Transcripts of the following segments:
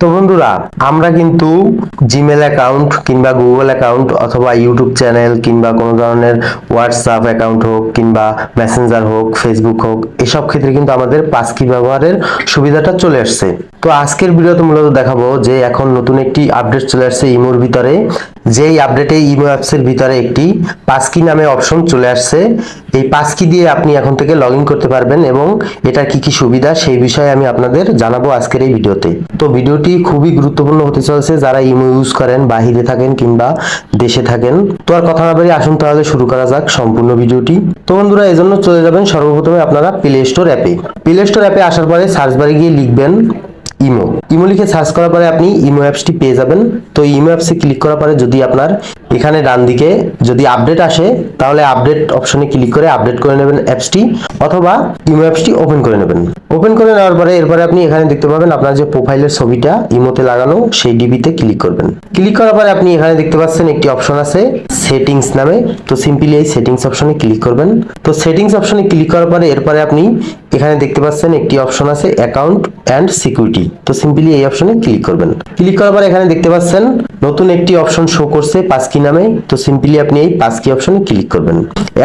তো বন্ধুরা, আমরা কিন্তু জিমেল অ্যাকাউন্ট কিংবা গুগল অ্যাকাউন্ট অথবা ইউটিউব চ্যানেল কিংবা কোনো ধরনের হোয়াটসঅ্যাপ অ্যাকাউন্ট হোক কিংবা মেসেঞ্জার হোক, ফেসবুক হোক, এসব ক্ষেত্রে কিন্তু আমাদের পাসকি ব্যবহারের সুবিধাটা চলে আসছে। তো আজকের ভিডিওতে মূলত দেখাবো যে এখন নতুন একটি আপডেট চলে আসছে ইমোর ভিতরে, যেই আপডেটে ইমো অ্যাপসের ভিতরে একটি পাসকি নামে অপশন চলে আসছে। এই পাসকি দিয়ে আপনি এখন থেকে লগ ইন করতে পারবেন এবং এটা কি কি সুবিধা সেই বিষয়ে আমি আপনাদের জানাবো আজকের এই ভিডিওতে। তো ভিডিওটি খুবই গুরুত্বপূর্ণ হতে চলেছে যারা ইমো ইউজ করেন, বাহিরে থাকেন কিংবা দেশে থাকেন। তো আর কথা না বাড়িয়ে আসুন তাহলে শুরু করা যাক সম্পূর্ণ ভিডিওটি। তো বন্ধুরা, এজন্য চলে যাবেন সর্বপ্রথমে আপনারা প্লে স্টোর অ্যাপে। প্লে স্টোর অ্যাপে আসার পরে সার্চ বারে গিয়ে লিখবেন ইমো। ইমো লিখে সার্চ করার পরে আপনি ইমো অ্যাপসটি পেয়ে যাবেন। তো ইমো অ্যাপসে ক্লিক করার পরে যদি আপনার এখানে ডান দিকে যদি আপডেট আসে তাহলে আপডেট অপশনে ক্লিক করে আপডেট করে নেবেন অ্যাপসটি, অথবা ইমো অ্যাপসটি ওপেন করে নেবেন। ওপেন করে নেওয়ার পরে এরপরে আপনি এখানে দেখতে পাবেন আপনার যে প্রোফাইলের ছবিটা ইমোতে লাগানো সেই ডিবিতে ক্লিক করবেন। ক্লিক করার পরে আপনি এখানে দেখতে পাচ্ছেন একটি অপশন আছে সেটিংস নামে। তো সিম্পলি এই সেটিংস অপশনে ক্লিক করবেন। তো সেটিংস অপশনে ক্লিক করার পরে এরপরে আপনি এখানে দেখতে পাচ্ছেন একটি অপশন আছে অ্যাকাউন্ট অ্যান্ড সিকিউরিটি। তো সিম্পলি এই অপশনে ক্লিক করবেন। ক্লিক করার পরে এখানে দেখতে পাচ্ছেন নতুন একটি অপশন শো করছে পাসকি নামে। তো সিম্পলি আপনি এই পাসকি অপশনে ক্লিক করবেন।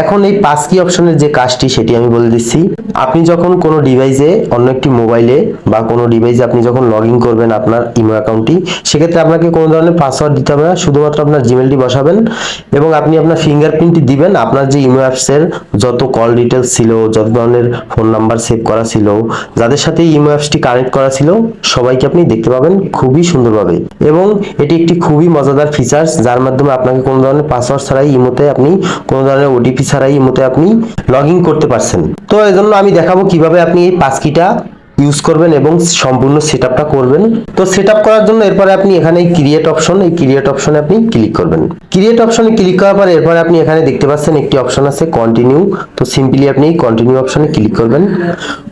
এখন এই পাসকি অপশনের যে কাজটি সেটি আমি বলে দিচ্ছি। আপনি যখন কোনো ডিভাইসে, অন্য একটি মোবাইলে বা কোনো ডিভাইসে আপনি যখন লগ ইন করবেন আপনার ইমো অ্যাকাউন্টটি, সেক্ষেত্রে আপনাকে কোনো ধরনের পাসওয়ার্ড দিতে হবে না, শুধুমাত্র আপনার জিমেলটি বসাবেন এবং আপনি আপনার ফিঙ্গারপ্রিন্টটি দিবেন। আপনার যে ইমো অ্যাপসের যত কল ডিটেলস ছিল, যত ধরনের ফোন নাম্বার সেভ করা ছিল, যাদের সাথে ইমো অ্যাপসটি কানেক্ট করা ছিল, সবাইকে আপনি দেখতে পাবেন খুবই সুন্দরভাবে। এবং এটি একটি খুবই মজাদার ফিচার্স যার মাধ্যমে আপনাকে কোনো ধরনের পাসওয়ার্ড ছাড়াই ইমোতে আপনি, কোনো ধরনের ওটিপি ছাড়াই ইমোতে আপনি লগ ইন করতে পারছেন। তো এজন্য আমি দেখাবো কিভাবে আপনি এই পাসকিটা ইউজ করবেন এবং সম্পূর্ণ সেটআপটা করবেন। তো সেটআপ করার জন্য এরপরে আপনি এখানে ক্রিয়েট অপশন, এই ক্রিয়েট অপশনে আপনি ক্লিক করবেন। ক্রিয়েট অপশনে ক্লিক করার পর এরপরে আপনি এখানে দেখতে পাচ্ছেন একটি অপশন আছে কন্টিনিউ। তো সিম্পলি আপনি কন্টিনিউ অপশনে ক্লিক করবেন।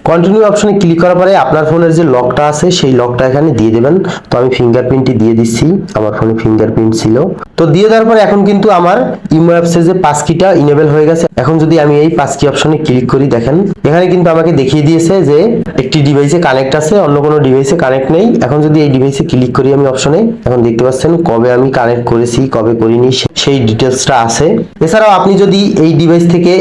কন্টিনিউ অপশনে ক্লিক করার পরে আপনার ফোনের যে লকটা আছে সেই লকটা এখানে দিয়ে দেবেন। তো আমি ফিঙ্গারপ্রিন্টটি দিয়ে দিচ্ছি, আমার ফোনে ফিঙ্গারপ্রিন্ট ছিল। তো দিয়ে দেওয়ার পরে এখন কিন্তু আমার ইমো অ্যাপসের যে পাসকিটা ইনেবল হয়ে গেছে। এখন যদি আমি এই পাসকি অপশনে ক্লিক করি, দেখেন এখানে কিন্তু আমাকে দেখিয়ে দিয়েছে যে একটি ডিভাইসে কানেক্ট আছে, অন্য কোনো ডিভাইসে কানেক্ট নেই। এখন যদি এই ডিভাইসে ক্লিক করি আমি অপশনে, এখন দেখতে পাচ্ছেন কবে আমি কানেক্ট করেছি, কবে করিনি সেই ডিটেলসটা আছে। এছাড়াও আপনি যদি এই ডিভাইস থেকে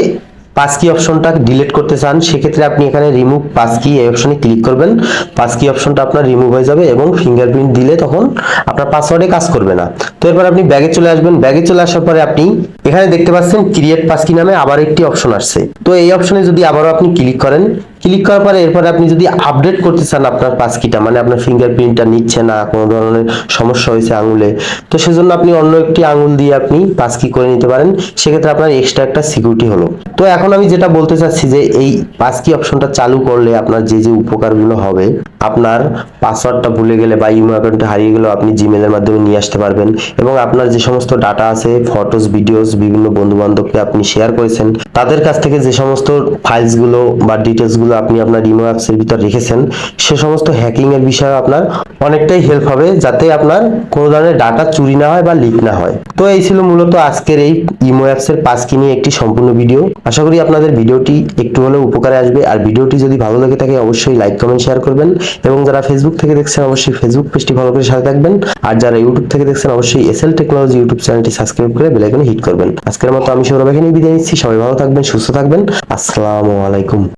পাসকি অপশনটা ডিলিট করতে চান, সেক্ষেত্রে আপনি এখানে রিমুভ পাসকি এই অপশনে ক্লিক করবেন। পাসকি অপশনটা আপনার রিমুভ হয়ে যাবে এবং ফিঙ্গারপ্রিন্ট দিলে তখন আপনার পাসওয়ার্ডে কাজ করবে না। তো এরপর আপনি ব্যাগে চলে আসবেন। ব্যাগে চলে আসার পরে আপনি এখানে দেখতে পাচ্ছেন ক্রিয়েট পাসকি নামে আবার একটি অপশন আসছে। তো এই অপশনে যদি আবারও আপনি ক্লিক করেন, ক্লিক করার পরে এরপরে আপনি যদি আপডেট করতে চান আপনার পাসকিটা, মানে আপনার ফিঙ্গারপ্রিন্টটা নিচ্ছে না, কোনো ধরনের সমস্যা হয়েছে আঙুলে, তো সেজন্য আপনি অন্য একটি আঙুল দিয়ে আপনি পাসকি করে নিতে পারেন। সেক্ষেত্রে আপনার এক্সট্রা একটা সিকিউরিটি হলো। তো এখন আমি যেটা বলতে চাচ্ছি যে এই পাসকি অপশনটা চালু করলে আপনার যে যে উপকারগুলো হবে, আপনার পাসওয়ার্ডটা ভুলে গেলে বা ইমো অ্যাকাউন্টে হারিয়ে গেলেও আপনি জিমেলের মাধ্যমে নিয়ে আসতে পারবেন এবং আপনার যে সমস্ত ডাটা আছে, ফটোস, ভিডিওস, বিভিন্ন বন্ধু বান্ধবকে আপনি শেয়ার করেছেন, তাদের কাছ থেকে যে সমস্ত ফাইলসগুলো বা ডিটেলসগুলো আপনি আপনার ইমো অ্যাপসের ভিতর রেখেছেন, সে সমস্ত হ্যাকিং এর বিষয়ে আপনার অনেকটাই হেল্প হবে, যাতে আপনার কোনো ধরনের ডাটা চুরি না হয় বা লিক না হয়। তো এই ছিল মূলত আজকের এই ইমো অ্যাপসের পাসকি নিয়ে একটি সম্পূর্ণ ভিডিও। আশা করি আপনাদের ভিডিওটি একটু হলেও উপকারে আসবে। আর ভিডিওটি যদি ভালো লেগে থাকে অবশ্যই লাইক, কমেন্ট, শেয়ার করবেন এবং যারা ফেসবুক থেকে দেখছেন অবশ্যই ফেসবুক পেজটি ফলো করে সাথে থাকবেন। আর যারা ইউটিউব থেকে দেখছেন অবশ্যই এসএল টেকনোলজি ইউটিউব চ্যানেলটি সাবস্ক্রাইব করে বেল আইকনে হিট করবেন। আজকের মতো আমি সৌরভ এখানেই বিদায় নিচ্ছি। সবাই ভালো থাকবেন, সুস্থ থাকবেন। আসসালামু আলাইকুম।